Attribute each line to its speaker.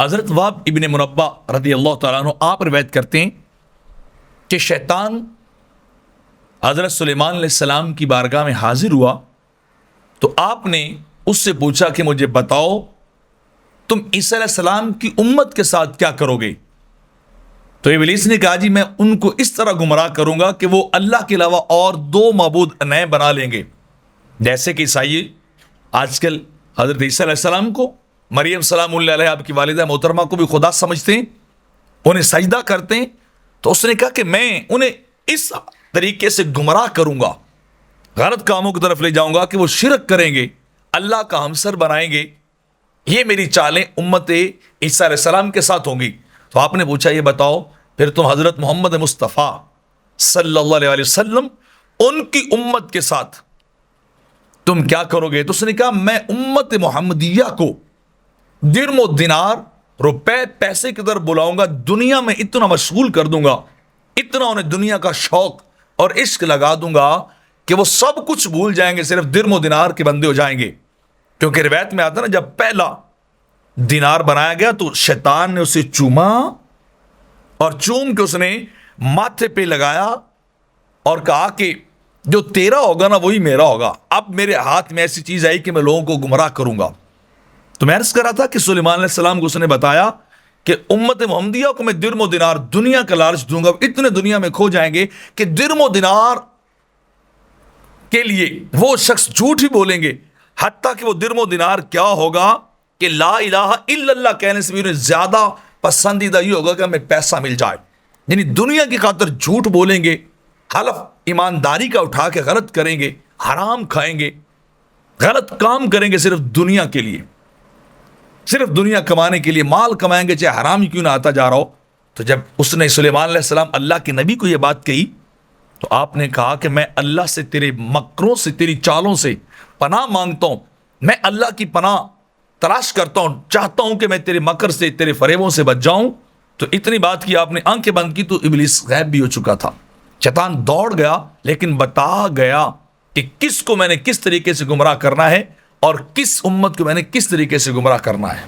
Speaker 1: حضرت وہب ابن منبہ رضی اللہ تعالیٰ عنہ آپ روایت کرتے ہیں کہ شیطان حضرت سلیمان علیہ السلام کی بارگاہ میں حاضر ہوا تو آپ نے اس سے پوچھا کہ مجھے بتاؤ تم عیسیٰ علیہ السلام کی امت کے ساتھ کیا کرو گے؟ تو ابلیس نے کہا جی میں ان کو اس طرح گمراہ کروں گا کہ وہ اللہ کے علاوہ اور دو معبود نئے بنا لیں گے، جیسے کہ عیسائی آج کل حضرت عیسیٰ علیہ السلام کو، مریم سلام اللہ علیہ آپ کی والدہ محترمہ کو بھی خدا سمجھتے ہیں، انہیں سجدہ کرتے ہیں۔ تو اس نے کہا کہ میں انہیں اس طریقے سے گمراہ کروں گا، غلط کاموں کی طرف لے جاؤں گا کہ وہ شرک کریں گے، اللہ کا ہمسر بنائیں گے۔ یہ میری چالیں امت عیسیٰ علیہ السلام کے ساتھ ہوں گی۔ تو آپ نے پوچھا یہ بتاؤ پھر تم حضرت محمد مصطفیٰ صلی اللہ علیہ وسلم ان کی امت کے ساتھ تم کیا کرو گے؟ تو اس نے کہا میں امت محمدیہ کو درم و دینار، روپے پیسے کی طرف بلاؤں گا، دنیا میں اتنا مشغول کر دوں گا، اتنا انہیں دنیا کا شوق اور عشق لگا دوں گا کہ وہ سب کچھ بھول جائیں گے، صرف درم و دینار کے بندے ہو جائیں گے۔ کیونکہ روایت میں آتا نا جب پہلا دینار بنایا گیا تو شیطان نے اسے چوما اور چوم کے اس نے ماتھے پہ لگایا اور کہا کہ جو تیرا ہوگا نا وہی میرا ہوگا، اب میرے ہاتھ میں ایسی چیز آئی کہ میں لوگوں کو گمراہ کروں گا۔ تو میں عرض کر رہا تھا کہ سلیمان علیہ السلام کو اس نے بتایا کہ امت محمدیہ کو میں درم و دینار دنیا کا لالچ دوں گا، اتنے دنیا میں کھو جائیں گے کہ درم و دینار کے لیے وہ شخص جھوٹ ہی بولیں گے، حتیٰ کہ وہ درم و دینار کیا ہوگا کہ لا الہ الا اللہ کہنے سے بھی انہیں زیادہ پسندیدہ یہ ہوگا کہ ہمیں پیسہ مل جائے، یعنی دنیا کی خاطر جھوٹ بولیں گے، حلف ایمانداری کا اٹھا کے غلط کریں گے، حرام کھائیں گے، غلط کام کریں گے صرف دنیا کے لیے، صرف دنیا کمانے کے لیے، مال کمائیں گے چاہے حرام ہی کیوں نہ آتا جا رہا ہو۔ تو جب اس نے سلیمان علیہ السلام اللہ کے نبی کو یہ بات کہی تو آپ نے کہا کہ میں اللہ سے تیرے مکروں سے، تیری چالوں سے پناہ مانگتا ہوں، میں اللہ کی پناہ تلاش کرتا ہوں، چاہتا ہوں کہ میں تیرے مکر سے، تیرے فریبوں سے بچ جاؤں۔ تو اتنی بات کی آپ نے آنکھیں بند کی تو ابلیس غائب بھی ہو چکا تھا۔ شیطان دوڑ گیا لیکن بتا گیا کہ کس کو میں نے کس طریقے سے گمراہ کرنا ہے اور کس امت کو میں نے کس طریقے سے گمراہ کرنا ہے۔